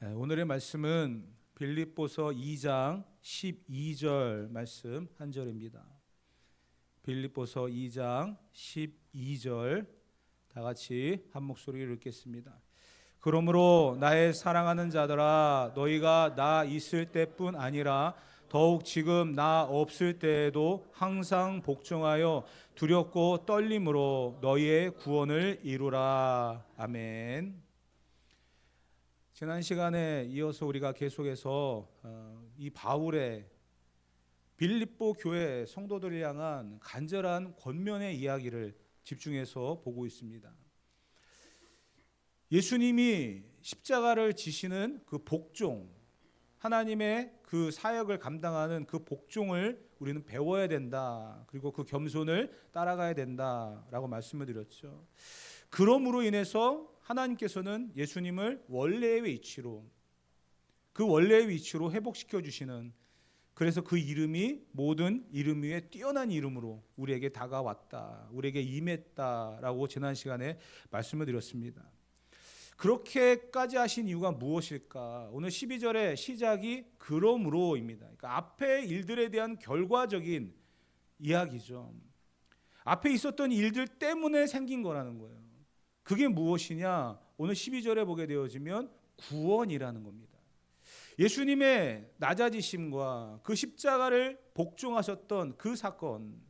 오늘의 말씀은 빌립보서 2장 12절 말씀 한 절입니다. 빌립보서 2장 12절 다 같이 한 목소리로 읽겠습니다. 그러므로 나의 사랑하는 자들아, 너희가 나 있을 때뿐 아니라 더욱 지금 나 없을 때에도 항상 복종하여 두렵고 떨림으로 너희의 구원을 이루라. 아멘. 지난 시간에 이어서 우리가 계속해서 이 바울의 빌립보 교회 성도들을 향한 간절한 권면의 이야기를 집중해서 보고 있습니다. 예수님이 십자가를 지시는 그 복종, 하나님의 그 사역을 감당하는 그 복종을 우리는 배워야 된다. 그리고 그 겸손을 따라가야 된다라고 말씀을 드렸죠. 그러므로 인해서 하나님께서는 예수님을 원래의 위치로, 그 원래의 위치로 회복시켜 주시는, 그래서 그 이름이 모든 이름 위에 뛰어난 이름으로 우리에게 다가왔다, 우리에게 임했다라고 지난 시간에 말씀을 드렸습니다. 그렇게까지 하신 이유가 무엇일까? 오늘 12절의 시작이 그러므로입니다. 그러니까 앞의 일들에 대한 결과적인 이야기죠. 앞에 있었던 일들 때문에 생긴 거라는 거예요. 그게 무엇이냐? 오늘 12절에 보게 되어지면 구원이라는 겁니다. 예수님의 낮아지심과 그 십자가를 복종하셨던 그 사건,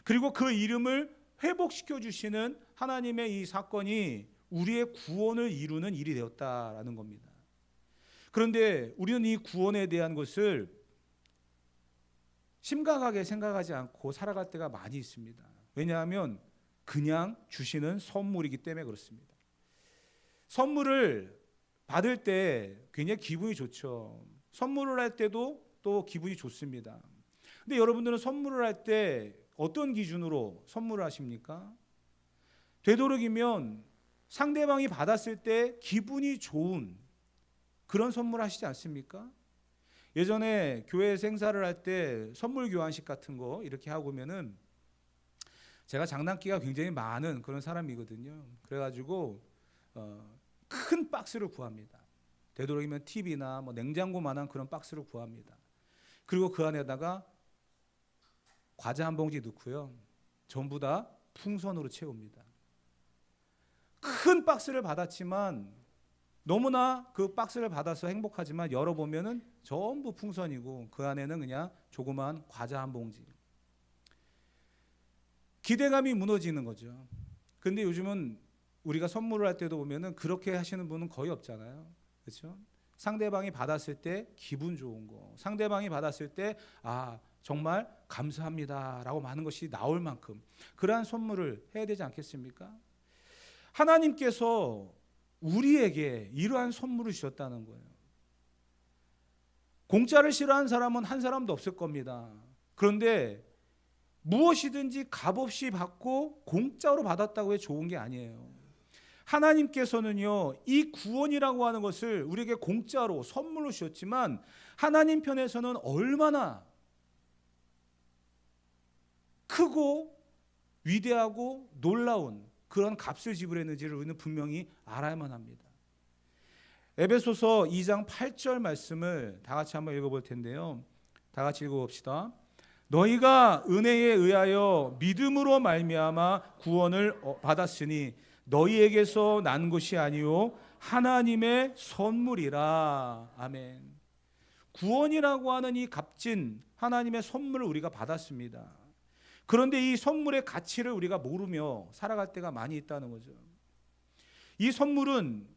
그리고 그 이름을 회복시켜 주시는 하나님의 이 사건이 우리의 구원을 이루는 일이 되었다라는 겁니다. 그런데 우리는 이 구원에 대한 것을 심각하게 생각하지 않고 살아갈 때가 많이 있습니다. 왜냐하면 그냥 주시는 선물이기 때문에 그렇습니다. 선물을 받을 때 굉장히 기분이 좋죠. 선물을 할 때도 또 기분이 좋습니다. 근데 여러분들은 선물을 할 때 어떤 기준으로 선물을 하십니까? 되도록이면 상대방이 받았을 때 기분이 좋은 그런 선물 하시지 않습니까? 예전에 교회에서 행사를 할 때 선물 교환식 같은 거 이렇게 하고 오면은 제가 장난기가 굉장히 많은 그런 사람이거든요. 그래가지고 큰 박스를 구합니다. 되도록이면 TV나 뭐 냉장고만한 그런 박스를 구합니다. 그리고 그 안에다가 과자 한 봉지 넣고요, 전부 다 풍선으로 채웁니다. 큰 박스를 받았지만 너무나 그 박스를 받아서 행복하지만 열어보면은 전부 풍선이고 그 안에는 그냥 조그만 과자 한 봉지. 기대감이 무너지는 거죠. 근데 요즘은 우리가 선물을 할 때도 보면은 그렇게 하시는 분은 거의 없잖아요. 그렇죠? 상대방이 받았을 때 기분 좋은 거, 상대방이 받았을 때 정말 감사합니다라고 많은 것이 나올 만큼 그러한 선물을 해야 되지 않겠습니까? 하나님께서 우리에게 이러한 선물을 주셨다는 거예요. 공짜를 싫어하는 사람은 한 사람도 없을 겁니다. 그런데 무엇이든지 값없이 받고 공짜로 받았다고 해서 좋은 게 아니에요. 하나님께서는요, 이 구원이라고 하는 것을 우리에게 공짜로 선물로 주셨지만 하나님 편에서는 얼마나 크고 위대하고 놀라운 그런 값을 지불했는지를 우리는 분명히 알아야만 합니다. 에베소서 2장 8절 말씀을 다 같이 한번 읽어볼 텐데요. 다 같이 읽어봅시다. 너희가 은혜에 의하여 믿음으로 말미암아 구원을 받았으니 너희에게서 난 것이 아니요 하나님의 선물이라. 아멘. 구원이라고 하는 이 값진 하나님의 선물을 우리가 받았습니다. 그런데 이 선물의 가치를 우리가 모르며 살아갈 때가 많이 있다는 거죠. 이 선물은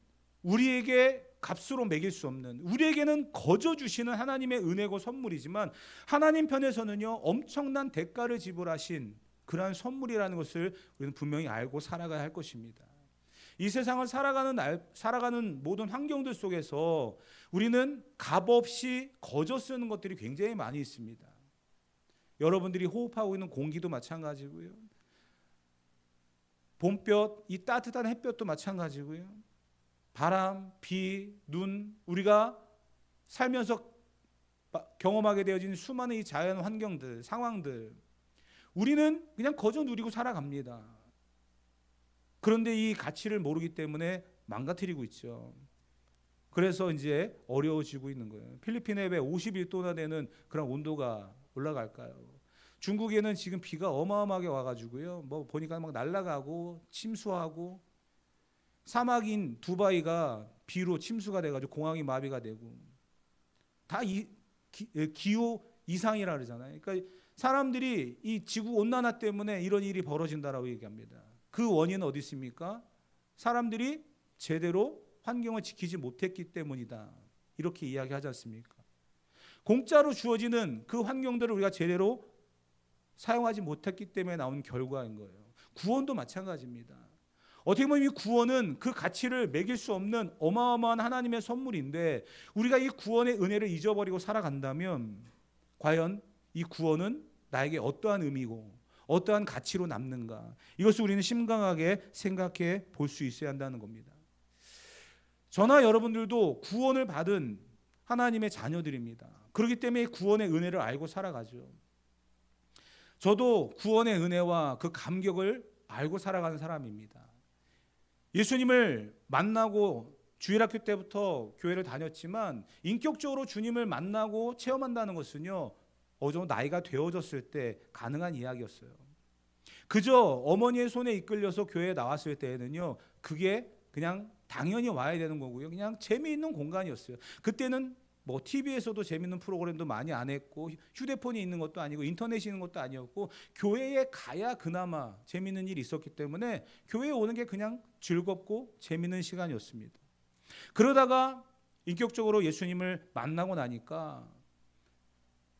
우리에게 값으로 매길 수 없는, 우리에게는 거저 주시는 하나님의 은혜고 선물이지만 하나님 편에서는요, 엄청난 대가를 지불하신 그러한 선물이라는 것을 우리는 분명히 알고 살아가야 할 것입니다. 이 세상을 살아가는 모든 환경들 속에서 우리는 값없이 거저 쓰는 것들이 굉장히 많이 있습니다. 여러분들이 호흡하고 있는 공기도 마찬가지고요, 봄볕, 이 따뜻한 햇볕도 마찬가지고요, 바람, 비, 눈, 우리가 살면서 경험하게 되어진 수많은 이 자연 환경들, 상황들, 우리는 그냥 거저 누리고 살아갑니다. 그런데 이 가치를 모르기 때문에 망가뜨리고 있죠. 그래서 이제 어려워지고 있는 거예요. 필리핀에 왜 51도나 되는 그런 온도가 올라갈까요? 중국에는 지금 비가 어마어마하게 와가지고요. 뭐 보니까 막 날아가고 침수하고, 사막인 두바이가 비로 침수가 돼가지고 공항이 마비가 되고, 다 기후 이상이라 그러잖아요. 그러니까 사람들이 이 지구 온난화 때문에 이런 일이 벌어진다라고 얘기합니다. 그 원인은 어디 있습니까? 사람들이 제대로 환경을 지키지 못했기 때문이다. 이렇게 이야기하지 않습니까? 공짜로 주어지는 그 환경들을 우리가 제대로 사용하지 못했기 때문에 나온 결과인 거예요. 구원도 마찬가지입니다. 어떻게 보면 이 구원은 그 가치를 매길 수 없는 어마어마한 하나님의 선물인데, 우리가 이 구원의 은혜를 잊어버리고 살아간다면 과연 이 구원은 나에게 어떠한 의미고 어떠한 가치로 남는가, 이것을 우리는 심각하게 생각해 볼 수 있어야 한다는 겁니다. 저나 여러분들도 구원을 받은 하나님의 자녀들입니다. 그렇기 때문에 구원의 은혜를 알고 살아가죠. 저도 구원의 은혜와 그 감격을 알고 살아가는 사람입니다. 예수님을 만나고 주일학교 때부터 교회를 다녔지만, 인격적으로 주님을 만나고 체험한다는 것은요, 어느 정도 나이가 되어졌을 때 가능한 이야기였어요. 그저 어머니의 손에 이끌려서 교회에 나왔을 때에는요, 그게 그냥 당연히 와야 되는 거고요, 그냥 재미있는 공간이었어요. 그때는 뭐 TV에서도 재미있는 프로그램도 많이 안 했고, 휴대폰이 있는 것도 아니고 인터넷이 있는 것도 아니었고, 교회에 가야 그나마 재미있는 일이 있었기 때문에 교회에 오는 게 그냥 즐겁고 재미있는 시간이었습니다. 그러다가 인격적으로 예수님을 만나고 나니까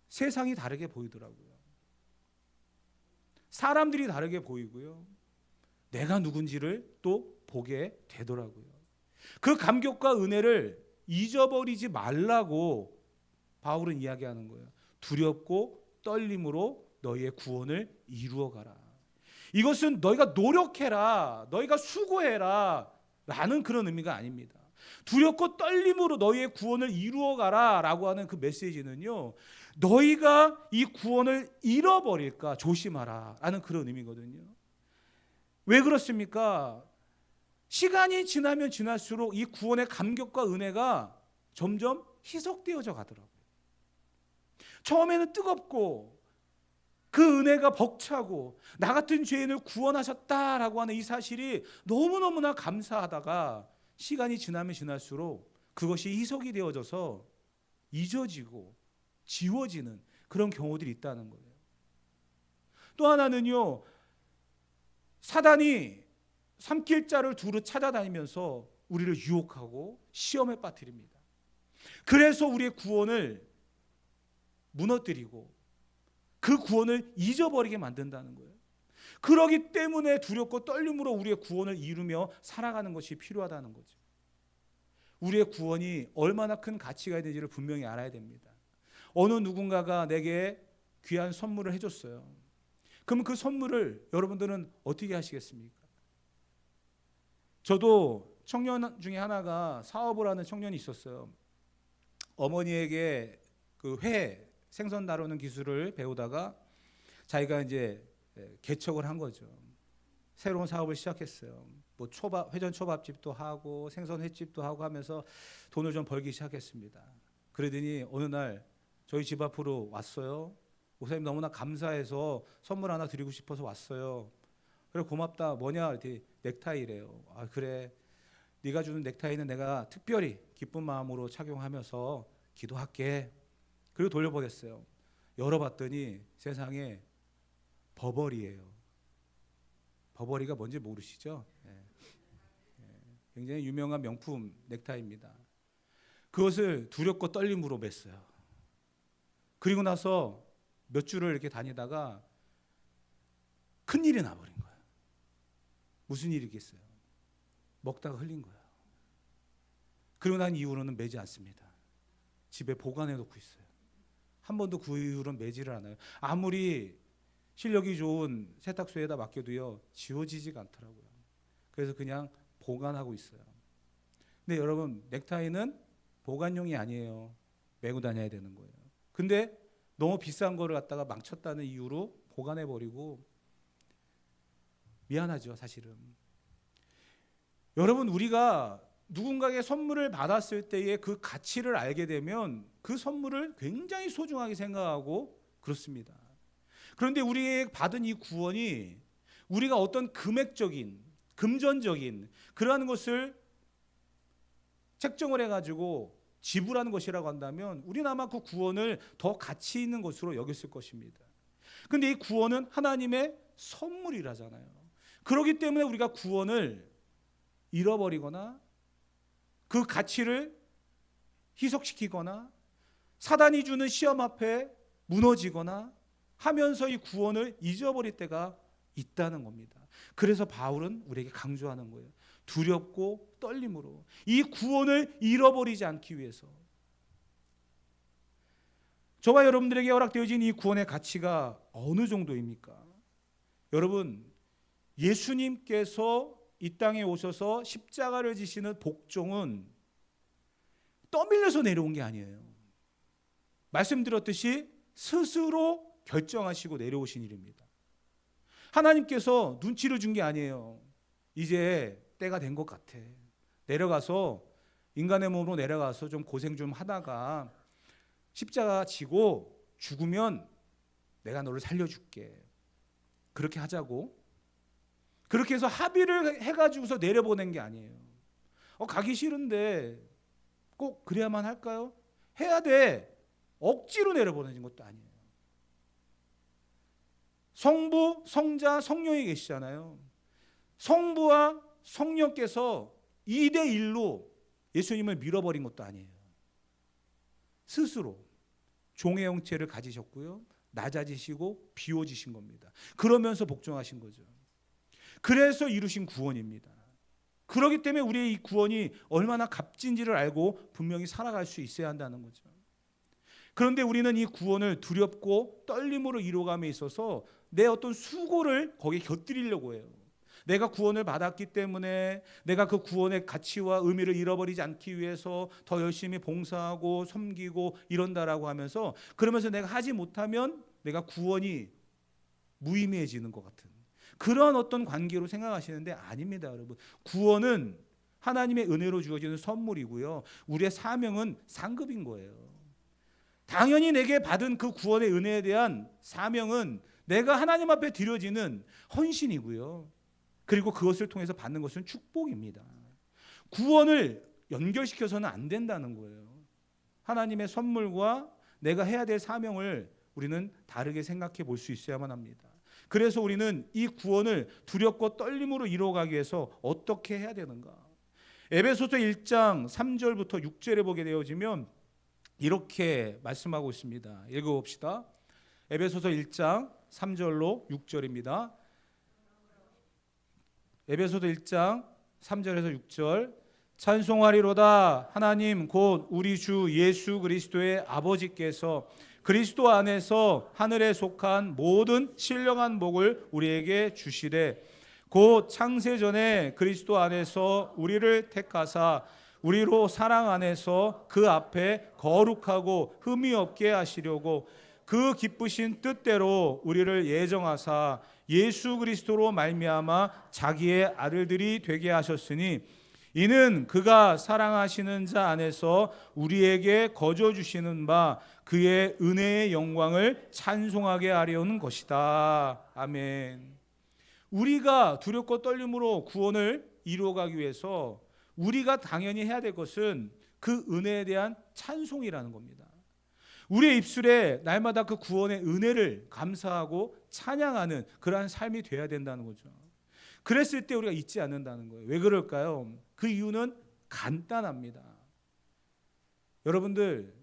세상이 다르게 보이더라고요. 사람들이 다르게 보이고요, 내가 누군지를 또 보게 되더라고요. 그 감격과 은혜를 잊어버리지 말라고 바울은 이야기하는 거예요. 두렵고 떨림으로 너희의 구원을 이루어가라. 이것은 너희가 노력해라, 너희가 수고해라 라는 그런 의미가 아닙니다. 두렵고 떨림으로 너희의 구원을 이루어가라 라고 하는 그 메시지는요, 너희가 이 구원을 잃어버릴까 조심하라 라는 그런 의미거든요. 왜 그렇습니까? 시간이 지나면 지날수록 이 구원의 감격과 은혜가 점점 희석되어져 가더라고요. 처음에는 뜨겁고 그 은혜가 벅차고 나 같은 죄인을 구원하셨다라고 하는 이 사실이 너무너무나 감사하다가, 시간이 지나면 지날수록 그것이 희석이 되어져서 잊어지고 지워지는 그런 경우들이 있다는 거예요. 또 하나는요, 사단이 삼킬자를 두루 찾아다니면서 우리를 유혹하고 시험에 빠뜨립니다. 그래서 우리의 구원을 무너뜨리고 그 구원을 잊어버리게 만든다는 거예요. 그러기 때문에 두렵고 떨림으로 우리의 구원을 이루며 살아가는 것이 필요하다는 거죠. 우리의 구원이 얼마나 큰 가치가 있는지를 분명히 알아야 됩니다. 어느 누군가가 내게 귀한 선물을 해줬어요. 그럼 그 선물을 여러분들은 어떻게 하시겠습니까? 저도 청년 중에 하나가 사업을 하는 청년이 있었어요. 어머니에게 그 회, 생선 다루는 기술을 배우다가 자기가 이제 개척을 한 거죠. 새로운 사업을 시작했어요. 뭐 회전 초밥집도 하고 생선 횟집도 하고 하면서 돈을 좀 벌기 시작했습니다. 그러더니 어느 날 저희 집 앞으로 왔어요. 목사님 너무나 감사해서 선물 하나 드리고 싶어서 왔어요. 그래, 고맙다. 뭐냐? 이렇게 넥타이래요. 아, 그래. 네가 주는 넥타이는 내가 특별히 기쁜 마음으로 착용하면서 기도할게. 그리고 돌려보냈어요. 열어봤더니 세상에 버버리예요. 버버리가 뭔지 모르시죠? 굉장히 유명한 명품 넥타이입니다. 그것을 두렵고 떨림으로 맸어요. 그리고 나서 몇 주를 이렇게 다니다가 큰일이 나버린 거예요. 무슨 일이겠어요? 먹다가 흘린 거예요. 그러고 난 이후로는 매지 않습니다. 집에 보관해 놓고 있어요. 한 번도 그 이후로는 매지를 않아요. 아무리 실력이 좋은 세탁소에다 맡겨도요, 지워지지가 않더라고요. 그래서 그냥 보관하고 있어요. 근데 여러분, 넥타이는 보관용이 아니에요. 메고 다녀야 되는 거예요. 근데 너무 비싼 거를 갖다가 망쳤다는 이유로 보관해버리고, 미안하죠, 사실은. 여러분, 우리가 누군가에게 선물을 받았을 때의 그 가치를 알게 되면 그 선물을 굉장히 소중하게 생각하고 그렇습니다. 그런데 우리에게 받은 이 구원이 우리가 어떤 금액적인, 금전적인 그러한 것을 책정을 해가지고 지불하는 것이라고 한다면 우리는 아마 그 구원을 더 가치 있는 것으로 여겼을 것입니다. 그런데 이 구원은 하나님의 선물이라잖아요. 그렇기 때문에 우리가 구원을 잃어버리거나 그 가치를 희석시키거나 사단이 주는 시험 앞에 무너지거나 하면서 이 구원을 잊어버릴 때가 있다는 겁니다. 그래서 바울은 우리에게 강조하는 거예요. 두렵고 떨림으로 이 구원을 잃어버리지 않기 위해서. 저와 여러분들에게 허락되어진 이 구원의 가치가 어느 정도입니까? 여러분, 예수님께서 이 땅에 오셔서 십자가를 지시는 복종은 떠밀려서 내려온 게 아니에요. 말씀드렸듯이 스스로 결정하시고 내려오신 일입니다. 하나님께서 눈치를 준 게 아니에요. 이제 때가 된 것 같아. 내려가서 인간의 몸으로 내려가서 좀 고생 좀 하다가 십자가 지고 죽으면 내가 너를 살려줄게. 그렇게 하자고. 그렇게 해서 합의를 해가지고서 내려보낸 게 아니에요. 가기 싫은데 꼭 그래야만 할까요? 해야 돼. 억지로 내려보내진 것도 아니에요. 성부, 성자, 성령이 계시잖아요. 성부와 성령께서 2대1로 예수님을 밀어버린 것도 아니에요. 스스로 종의 형체를 가지셨고요. 낮아지시고 비워지신 겁니다. 그러면서 복종하신 거죠. 그래서 이루신 구원입니다. 그렇기 때문에 우리의 이 구원이 얼마나 값진지를 알고 분명히 살아갈 수 있어야 한다는 거죠. 그런데 우리는 이 구원을 두렵고 떨림으로 이루어감에 있어서 내 어떤 수고를 거기에 곁들이려고 해요. 내가 구원을 받았기 때문에 내가 그 구원의 가치와 의미를 잃어버리지 않기 위해서 더 열심히 봉사하고 섬기고 이런다라고 하면서, 그러면서 내가 하지 못하면 내가 구원이 무의미해지는 것 같은 그런 어떤 관계로 생각하시는데 아닙니다, 여러분. 구원은 하나님의 은혜로 주어지는 선물이고요. 우리의 사명은 상급인 거예요. 당연히 내게 받은 그 구원의 은혜에 대한 사명은 내가 하나님 앞에 드려지는 헌신이고요. 그리고 그것을 통해서 받는 것은 축복입니다. 구원을 연결시켜서는 안 된다는 거예요. 하나님의 선물과 내가 해야 될 사명을 우리는 다르게 생각해 볼 수 있어야만 합니다. 그래서 우리는 이 구원을 두렵고 떨림으로 이루어가기 위해서 어떻게 해야 되는가? 에베소서 1장 3절부터 6절에 보게 되어지면 이렇게 말씀하고 있습니다. 읽어봅시다. 에베소서 1장 3절로 6절입니다. 에베소서 1장 3절에서 6절. 찬송하리로다 하나님 곧 우리 주 예수 그리스도의 아버지께서 그리스도 안에서 하늘에 속한 모든 신령한 복을 우리에게 주시되 곧 창세전에 그리스도 안에서 우리를 택하사 우리로 사랑 안에서 그 앞에 거룩하고 흠이 없게 하시려고 그 기쁘신 뜻대로 우리를 예정하사 예수 그리스도로 말미암아 자기의 아들들이 되게 하셨으니 이는 그가 사랑하시는 자 안에서 우리에게 거저 주시는 바 그의 은혜의 영광을 찬송하게 하려는 것이다. 아멘. 우리가 두렵고 떨림으로 구원을 이루어가기 위해서 우리가 당연히 해야 될 것은 그 은혜에 대한 찬송이라는 겁니다. 우리의 입술에 날마다 그 구원의 은혜를 감사하고 찬양하는 그러한 삶이 되어야 된다는 거죠. 그랬을 때 우리가 잊지 않는다는 거예요. 왜 그럴까요? 그 이유는 간단합니다. 여러분들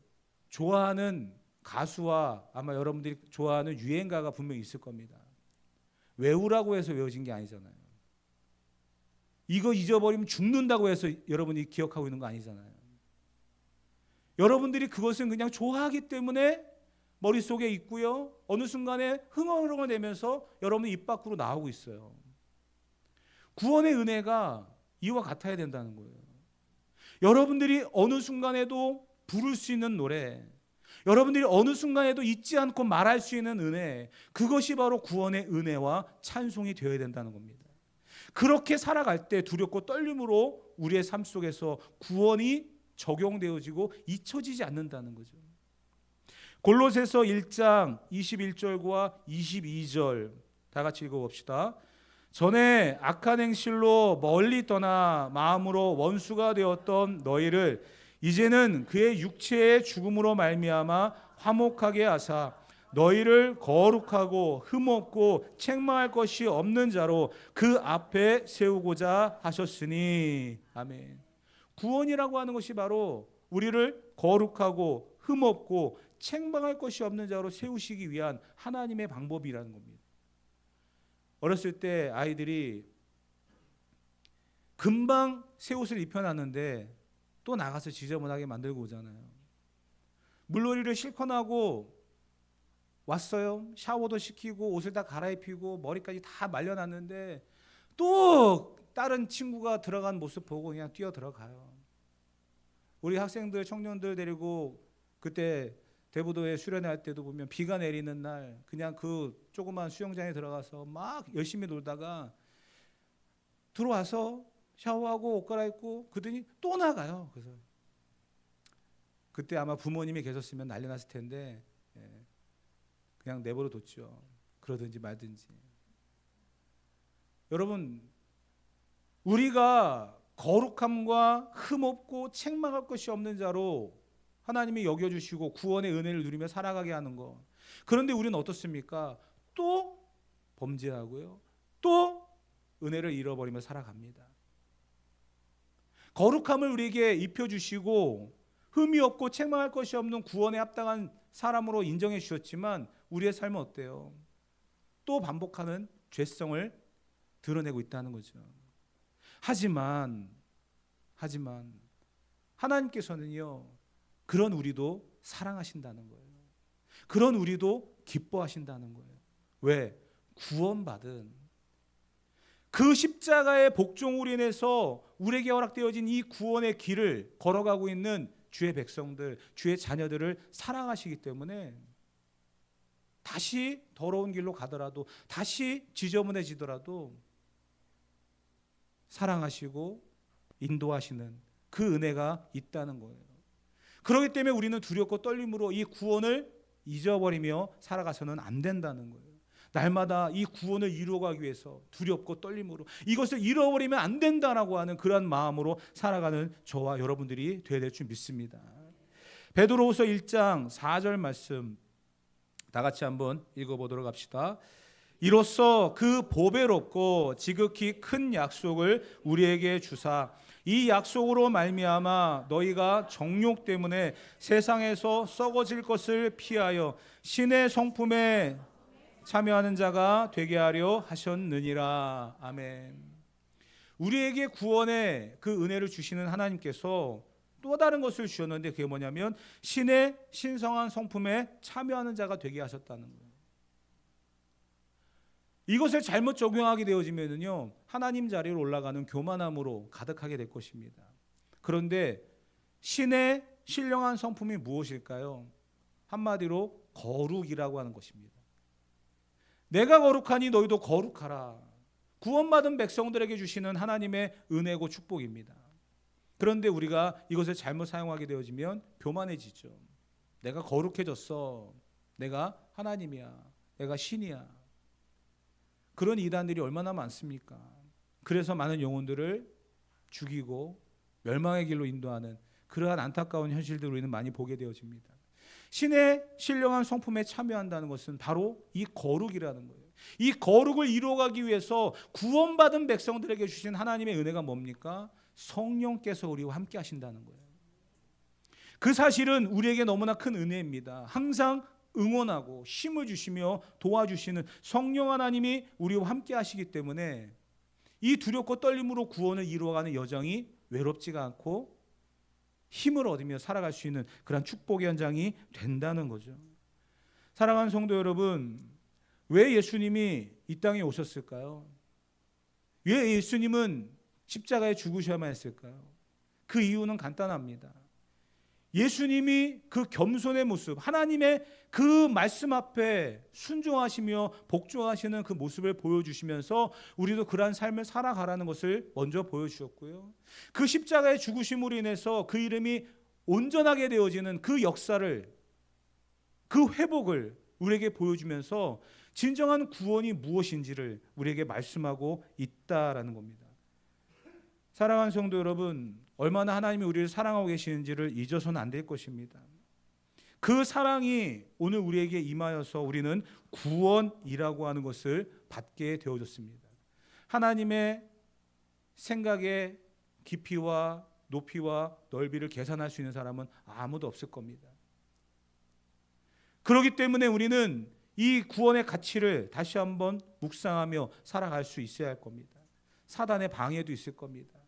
좋아하는 가수와 아마 여러분들이 좋아하는 유행가가 분명히 있을 겁니다. 외우라고 해서 외워진 게 아니잖아요. 이거 잊어버리면 죽는다고 해서 여러분이 기억하고 있는 거 아니잖아요. 여러분들이 그것은 그냥 좋아하기 때문에 머릿속에 있고요. 어느 순간에 흥얼흥얼대면서 여러분의 입 밖으로 나오고 있어요. 구원의 은혜가 이와 같아야 된다는 거예요. 여러분들이 어느 순간에도 부를 수 있는 노래, 여러분들이 어느 순간에도 잊지 않고 말할 수 있는 은혜, 그것이 바로 구원의 은혜와 찬송이 되어야 된다는 겁니다. 그렇게 살아갈 때 두렵고 떨림으로 우리의 삶 속에서 구원이 적용되어지고 잊혀지지 않는다는 거죠. 골로새서 1장 21절과 22절 다 같이 읽어봅시다. 전에 악한 행실로 멀리 떠나 마음으로 원수가 되었던 너희를 이제는 그의 육체의 죽음으로 말미암아 화목하게 하사 너희를 거룩하고 흠없고 책망할 것이 없는 자로 그 앞에 세우고자 하셨으니. 아멘. 구원이라고 하는 것이 바로 우리를 거룩하고 흠없고 책망할 것이 없는 자로 세우시기 위한 하나님의 방법이라는 겁니다. 어렸을 때 아이들이 금방 새 옷을 입혀놨는데 또 나가서 지저분하게 만들고 오잖아요. 물놀이를 실컷 하고 왔어요. 샤워도 시키고 옷을 다 갈아입히고 머리까지 다 말려놨는데 또 다른 친구가 들어간 모습 보고 그냥 뛰어 들어가요. 우리 학생들, 청년들 데리고 그때 대부도에 수련회 할 때도 보면 비가 내리는 날 그냥 그 조그만 수영장에 들어가서 막 열심히 놀다가 들어와서 샤워하고 옷 갈아입고 그러더니 또 나가요. 그래서 그때 아마 부모님이 계셨으면 난리 났을 텐데 그냥 내버려 뒀죠. 그러든지 말든지. 여러분, 우리가 거룩함과 흠없고 책망할 것이 없는 자로 하나님이 여겨주시고 구원의 은혜를 누리며 살아가게 하는 것. 그런데 우리는 어떻습니까? 또 범죄하고요. 또 은혜를 잃어버리며 살아갑니다. 거룩함을 우리에게 입혀주시고 흠이 없고 책망할 것이 없는 구원에 합당한 사람으로 인정해 주셨지만 우리의 삶은 어때요? 또 반복하는 죄성을 드러내고 있다는 거죠. 하지만 하나님께서는요, 그런 우리도 사랑하신다는 거예요. 그런 우리도 기뻐하신다는 거예요. 왜? 구원받은 그 십자가의 복종으로 인해서 우리에게 허락되어진 이 구원의 길을 걸어가고 있는 주의 백성들, 주의 자녀들을 사랑하시기 때문에 다시 더러운 길로 가더라도, 다시 지저분해지더라도 사랑하시고 인도하시는 그 은혜가 있다는 거예요. 그렇기 때문에 우리는 두렵고 떨림으로 이 구원을 잊어버리며 살아가서는 안 된다는 거예요. 날마다 이 구원을 이루어가기 위해서 두렵고 떨림으로 이것을 잃어버리면 안 된다라고 하는 그런 마음으로 살아가는 저와 여러분들이 되어야 될 줄 믿습니다. 베드로후서 1장 4절 말씀 다 같이 한번 읽어보도록 합시다. 이로써 그 보배롭고 지극히 큰 약속을 우리에게 주사 이 약속으로 말미암아 너희가 정욕 때문에 세상에서 썩어질 것을 피하여 신의 성품에 참여하는 자가 되게 하려 하셨느니라. 아멘. 우리에게 구원의 그 은혜를 주시는 하나님께서 또 다른 것을 주셨는데 그게 뭐냐면 신의 신성한 성품에 참여하는 자가 되게 하셨다는 거예요. 이것을 잘못 적용하게 되어지면요, 하나님 자리로 올라가는 교만함으로 가득하게 될 것입니다. 그런데 신의 신령한 성품이 무엇일까요? 한마디로 거룩이라고 하는 것입니다. 내가 거룩하니 너희도 거룩하라. 구원받은 백성들에게 주시는 하나님의 은혜고 축복입니다. 그런데 우리가 이것을 잘못 사용하게 되어지면 교만해지죠. 내가 거룩해졌어. 내가 하나님이야. 내가 신이야. 그런 이단들이 얼마나 많습니까? 그래서 많은 영혼들을 죽이고 멸망의 길로 인도하는 그러한 안타까운 현실들을 우리는 많이 보게 되어집니다. 신의 신령한 성품에 참여한다는 것은 바로 이 거룩이라는 거예요. 이 거룩을 이루어가기 위해서 구원받은 백성들에게 주신 하나님의 은혜가 뭡니까? 성령께서 우리와 함께 하신다는 거예요. 그 사실은 우리에게 너무나 큰 은혜입니다. 항상 응원하고 힘을 주시며 도와주시는 성령 하나님이 우리와 함께 하시기 때문에 이 두렵고 떨림으로 구원을 이루어가는 여정이 외롭지가 않고 힘을 얻으며 살아갈 수 있는 그런 축복의 현장이 된다는 거죠. 사랑하는 성도 여러분, 왜 예수님이 이 땅에 오셨을까요? 왜 예수님은 십자가에 죽으셔야만 했을까요? 그 이유는 간단합니다. 예수님이 그 겸손의 모습, 하나님의 그 말씀 앞에 순종하시며 복종하시는 그 모습을 보여주시면서 우리도 그러한 삶을 살아가라는 것을 먼저 보여주셨고요. 그 십자가의 죽으심으로 인해서 그 이름이 온전하게 되어지는 그 역사를, 그 회복을 우리에게 보여주면서 진정한 구원이 무엇인지를 우리에게 말씀하고 있다라는 겁니다. 사랑하는 성도 여러분, 얼마나 하나님이 우리를 사랑하고 계시는지를 잊어서는 안 될 것입니다. 그 사랑이 오늘 우리에게 임하여서 우리는 구원이라고 하는 것을 받게 되어졌습니다. 하나님의 생각의 깊이와 높이와 넓이를 계산할 수 있는 사람은 아무도 없을 겁니다. 그렇기 때문에 우리는 이 구원의 가치를 다시 한번 묵상하며 살아갈 수 있어야 할 겁니다. 사단의 방해도 있을 겁니다.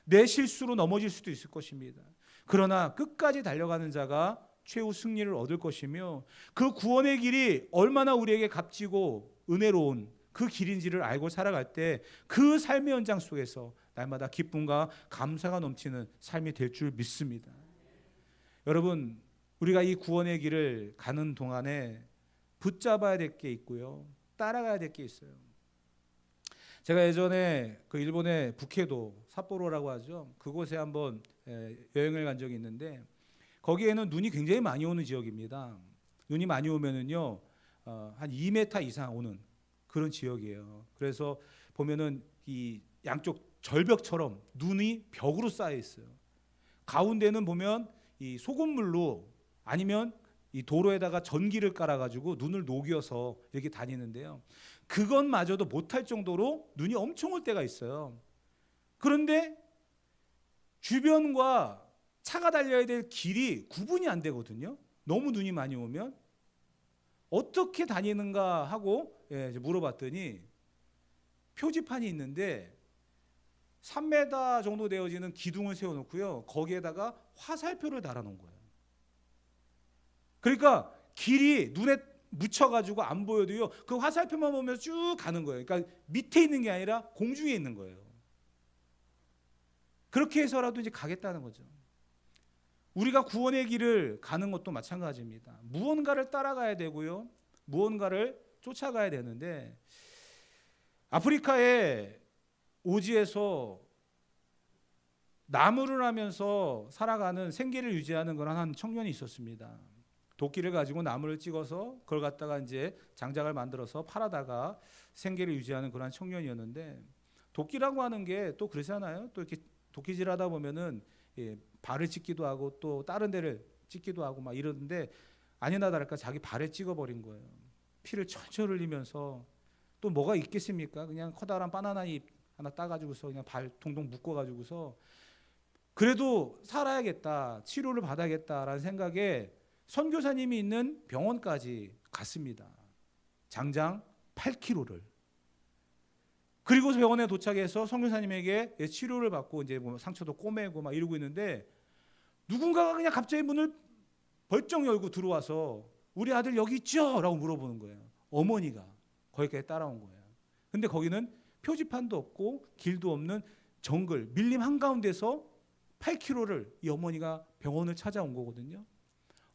내 실수로 넘어질 수도 있을 것입니다. 그러나 끝까지 달려가는 자가 최후 승리를 얻을 것이며 그 구원의 길이 얼마나 우리에게 값지고 은혜로운 그 길인지를 알고 살아갈 때 그 삶의 현장 속에서 날마다 기쁨과 감사가 넘치는 삶이 될 줄 믿습니다. 여러분, 우리가 이 구원의 길을 가는 동안에 붙잡아야 될 게 있고요, 따라가야 될 게 있어요. 제가 예전에 그 일본의 북해도 삿포로라고 하죠. 그곳에 한번 여행을 간 적이 있는데 거기에는 눈이 굉장히 많이 오는 지역입니다. 눈이 많이 오면은요 한 2m 이상 오는 그런 지역이에요. 그래서 보면은 이 양쪽 절벽처럼 눈이 벽으로 쌓여 있어요. 가운데는 보면 이 소금물로 아니면 이 도로에다가 전기를 깔아가지고 눈을 녹여서 이렇게 다니는데요. 그것마저도 못할 정도로 눈이 엄청 올 때가 있어요. 그런데 주변과 차가 달려야 될 길이 구분이 안 되거든요. 너무 눈이 많이 오면. 어떻게 다니는가 하고 물어봤더니 표지판이 있는데 3m 정도 되어지는 기둥을 세워놓고요, 거기에다가 화살표를 달아놓은 거예요. 그러니까 길이 눈에 묻혀가지고 안 보여도요, 그 화살표만 보면서 쭉 가는 거예요. 그러니까 밑에 있는 게 아니라 공중에 있는 거예요. 그렇게 해서라도 이제 가겠다는 거죠. 우리가 구원의 길을 가는 것도 마찬가지입니다. 무언가를 따라가야 되고요, 무언가를 쫓아가야 되는데, 아프리카의 오지에서 나무를 하면서 살아가는 생계를 유지하는 그런 한 청년이 있었습니다. 도끼를 가지고 나무를 찍어서 그걸 갖다가 이제 장작을 만들어서 팔아다가 생계를 유지하는 그런 청년이었는데, 도끼라고 하는 게 또 그러잖아요. 또 이렇게 도끼질하다 보면은 발을 찍기도 하고 또 다른 데를 찍기도 하고 막 이러는데, 아니나 다를까 자기 발에 찍어버린 거예요. 피를 철철 흘리면서. 또 뭐가 있겠습니까? 그냥 커다란 바나나 잎 하나 따가지고서 그냥 발 동동 묶어가지고서 그래도 살아야겠다, 치료를 받아야겠다라는 생각에 선교사님이 있는 병원까지 갔습니다. 장장 8km를. 그리고 병원에 도착해서 선교사님에게 치료를 받고 이제 뭐 상처도 꼬매고 막 이러고 있는데, 누군가가 그냥 갑자기 문을 벌쩍 열고 들어와서 우리 아들 여기 있죠? 라고 물어보는 거예요. 어머니가 거기까지 따라온 거예요. 근데 거기는 표지판도 없고 길도 없는 정글, 밀림 한가운데서 8km를 이 어머니가 병원을 찾아온 거거든요.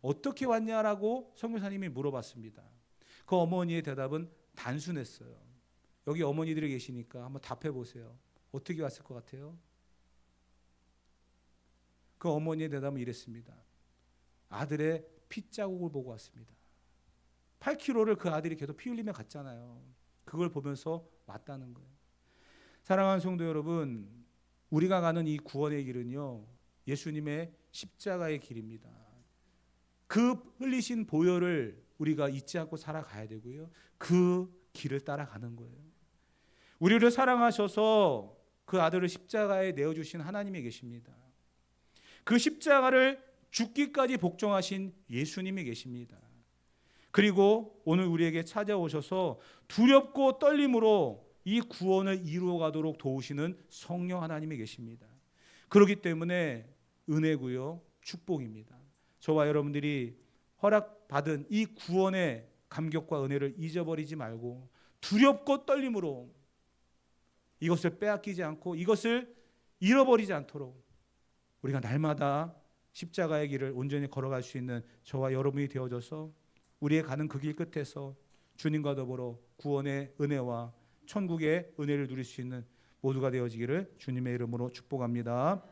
어떻게 왔냐라고 선교사님이 물어봤습니다. 그 어머니의 대답은 단순했어요. 여기 어머니들이 계시니까 한번 답해 보세요. 어떻게 왔을 것 같아요? 그 어머니의 대답은 이랬습니다. 아들의 핏자국을 보고 왔습니다. 8km를 그 아들이 계속 피 흘리며 갔잖아요. 그걸 보면서 왔다는 거예요. 사랑하는 성도 여러분, 우리가 가는 이 구원의 길은요, 예수님의 십자가의 길입니다. 그 흘리신 보혈을 우리가 잊지 않고 살아가야 되고요, 그 길을 따라가는 거예요. 우리를 사랑하셔서 그 아들을 십자가에 내어주신 하나님이 계십니다. 그 십자가를 죽기까지 복종하신 예수님이 계십니다. 그리고 오늘 우리에게 찾아오셔서 두렵고 떨림으로 이 구원을 이루어가도록 도우시는 성령 하나님이 계십니다. 그렇기 때문에 은혜고요, 축복입니다. 저와 여러분들이 허락받은 이 구원의 감격과 은혜를 잊어버리지 말고 두렵고 떨림으로 이것을 빼앗기지 않고 이것을 잃어버리지 않도록 우리가 날마다 십자가의 길을 온전히 걸어갈 수 있는 저와 여러분이 되어져서 우리의 가는 그 길 끝에서 주님과 더불어 구원의 은혜와 천국의 은혜를 누릴 수 있는 모두가 되어지기를 주님의 이름으로 축복합니다.